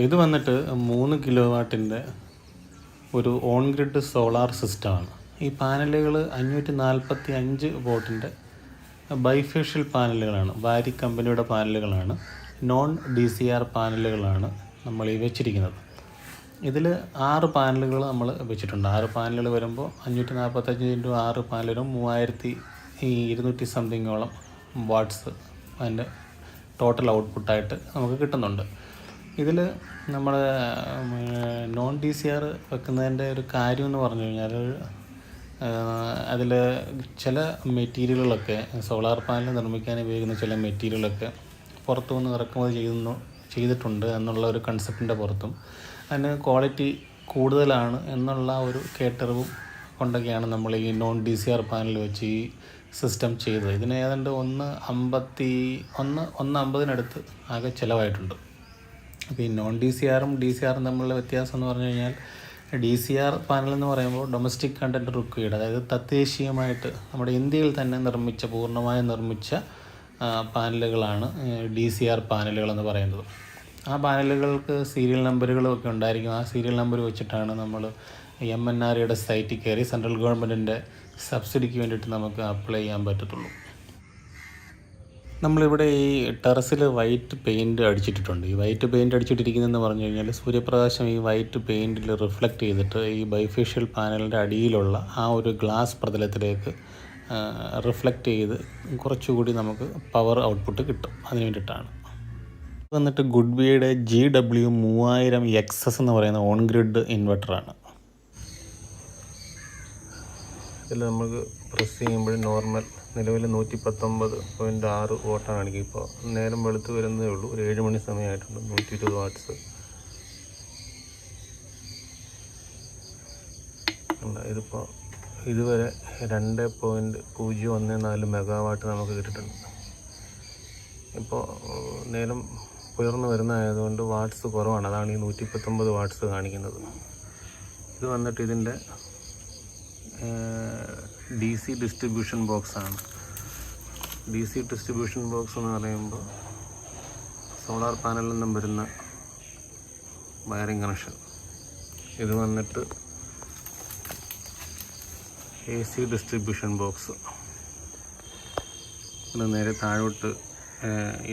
ഇത് വന്നിട്ട് 3 കിലോ വാട്ടിൻ്റെ ഒരു ഓൺ ഗ്രിഡ് സോളാർ സിസ്റ്റമാണ്. ഈ പാനലുകൾ 545 വോട്ടിൻ്റെ ബൈഫേഷ്യൽ പാനലുകളാണ്. വാരി കമ്പനിയുടെ പാനലുകളാണ്. നോൺ DCR പാനലുകളാണ് നമ്മൾ ഈ വെച്ചിരിക്കുന്നത്. ഇതിൽ 6 പാനലുകൾ നമ്മൾ വെച്ചിട്ടുണ്ട്. 6 പാനലുകൾ വരുമ്പോൾ 545 × 6 പാനലും 3200 സംതിങ്ങോളം വാട്ട്സ് അതിൻ്റെ ടോട്ടൽ ഔട്ട്പുട്ടായിട്ട് നമുക്ക് കിട്ടുന്നുണ്ട്. ഇതിൽ നമ്മൾ നോൺ DCR വെക്കുന്നതിൻ്റെ ഒരു കാര്യം എന്ന് പറഞ്ഞു കഴിഞ്ഞാൽ അതിൽ ചില മെറ്റീരിയലുകളൊക്കെ സോളാർ പാനൽ നിർമ്മിക്കാൻ ഉപയോഗിക്കുന്ന ചില മെറ്റീരിയലൊക്കെ പുറത്തുനിന്ന് ഇറക്കുമതി ചെയ്തിട്ടുണ്ട് എന്നുള്ള ഒരു കൺസെപ്റ്റിൻ്റെ പുറത്തും അതിന് ക്വാളിറ്റി കൂടുതലാണ് എന്നുള്ള ഒരു കേട്ടറിവും കൊണ്ടൊക്കെയാണ് നമ്മൾ ഈ നോൺ DCR പാനൽ വെച്ച് ഈ സിസ്റ്റം ചെയ്തത്. ഇതിന് ഏതാണ്ട് 150 ആകെ ചിലവായിട്ടുണ്ട്. അപ്പോൾ ഈ നോൺ DCRും DCRും തമ്മിലുള്ള വ്യത്യാസം എന്ന് പറഞ്ഞു കഴിഞ്ഞാൽ DCR പാനൽ എന്ന് പറയുമ്പോൾ ഡൊമസ്റ്റിക് കണ്ടൻറ്റ് റിക്വയർഡ്, അതായത് തദ്ദേശീയമായിട്ട് നമ്മുടെ ഇന്ത്യയിൽ തന്നെ പൂർണ്ണമായും നിർമ്മിച്ച പാനലുകളാണ് DCR പാനലുകളെന്ന് പറയുന്നത്. ആ പാനലുകൾക്ക് സീരിയൽ നമ്പറുകളൊക്കെ ഉണ്ടായിരിക്കും. ആ സീരിയൽ നമ്പർ വെച്ചിട്ടാണ് നമ്മൾ MNREയുടെ സൈറ്റിൽ കയറി സെൻട്രൽ ഗവൺമെൻറ്റിൻ്റെ സബ്സിഡിക്ക് വേണ്ടിയിട്ട് നമുക്ക് അപ്ലൈ ചെയ്യാൻ പറ്റത്തുള്ളൂ. നമ്മളിവിടെ ഈ ടെറസിൽ വൈറ്റ് പെയിൻറ്റ് അടിച്ചിട്ടിട്ടുണ്ട്. ഈ വൈറ്റ് പെയിൻറ്റ് അടിച്ചിട്ടിരിക്കുന്നതെന്ന് പറഞ്ഞു കഴിഞ്ഞാൽ സൂര്യപ്രകാശം ഈ വൈറ്റ് പെയിൻറ്റിൽ റിഫ്ലക്റ്റ് ചെയ്തിട്ട് ഈ ബൈഫേഷ്യൽ പാനലിൻ്റെ അടിയിലുള്ള ആ ഒരു ഗ്ലാസ് പ്രതലത്തിലേക്ക് റിഫ്ലക്റ്റ് ചെയ്ത് കുറച്ചുകൂടി നമുക്ക് പവർ ഔട്ട്പുട്ട് കിട്ടും. അതിന് വേണ്ടിയിട്ടാണ്. വന്നിട്ട് ഗുഡ്ബിയുടെ GW3000XS എന്ന് പറയുന്ന ഓൺ ഗ്രിഡ് ഇൻവെർട്ടറാണ്. ഇതിൽ നമുക്ക് പ്രസ് ചെയ്യുമ്പോൾ നോർമൽ നിലവിൽ 119.6 വോട്ടാണ് കാണിക്കുക. ഇപ്പോൾ നേരം വെളുത്ത് വരുന്നതേ ഉള്ളൂ. ഒരു 7 മണി സമയമായിട്ടുണ്ട്. 120 വാട്ട്സ്. ഇതിപ്പോൾ ഇതുവരെ 2.014 മെഗാവാട്ട് നമുക്ക് കിട്ടിയിട്ടുണ്ട്. ഇപ്പോൾ നേരം ഉയർന്നു വരുന്നതായതുകൊണ്ട് വാട്ട്സ് കുറവാണ്. അതാണ് ഈ 119 വാട്ട്സ് കാണിക്കുന്നത്. ഇത് വന്നിട്ട് ഇതിൻ്റെ DC ഡിസ്ട്രിബ്യൂഷൻ ബോക്സാണ്. DC ഡിസ്ട്രിബ്യൂഷൻ ബോക്സ് എന്ന് പറയുമ്പോൾ സോളാർ പാനലിൽ നിന്നും വരുന്ന വയറിംഗ് കണക്ഷൻ. ഇത് വന്നിട്ട് AC ഡിസ്ട്രിബ്യൂഷൻ ബോക്സ്. ഇത് നേരെ താഴോട്ട്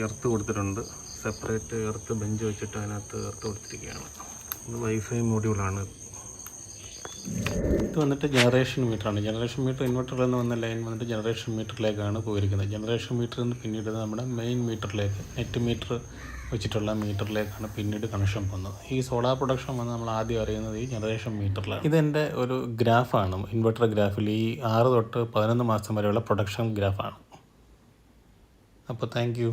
എർത്ത് കൊടുത്തിട്ടുണ്ട്. സെപ്പറേറ്റ് എർത്ത് ബെഞ്ച് വെച്ചിട്ട് അതിനകത്ത് എർത്ത് കൊടുത്തിരിക്കുകയാണ്. ഇത് വൈഫൈ മൊഡ്യൂളാണ്. ഇത് വന്നിട്ട് ജനറേഷൻ മീറ്ററാണ്. ജനറേഷൻ മീറ്റർ ഇൻവെർട്ടറിൽ നിന്ന് വന്ന ലൈൻ വന്നിട്ട് ജനറേഷൻ മീറ്ററിലേക്കാണ് പോയിരിക്കുന്നത്. ജനറേഷൻ മീറ്ററിൽ നിന്ന് പിന്നീട് നമ്മുടെ മെയിൻ മീറ്ററിലേക്ക്, നെറ്റ് മീറ്റർ വെച്ചിട്ടുള്ള മീറ്ററിലേക്കാണ് പിന്നീട് കണക്ഷൻ പോകുന്നത്. ഈ സോളാർ പ്രൊഡക്ഷൻ വന്ന് നമ്മൾ ആദ്യം അറിയുന്നത് ഈ ജനറേഷൻ മീറ്ററിലാണ്. ഇതെൻ്റെ ഒരു ഗ്രാഫാണ്. ഇൻവെർട്ടർ ഗ്രാഫിൽ ഈ 6 തൊട്ട് 11 മാസം വരെയുള്ള പ്രൊഡക്ഷൻ ഗ്രാഫാണ്. അപ്പോൾ താങ്ക് യു.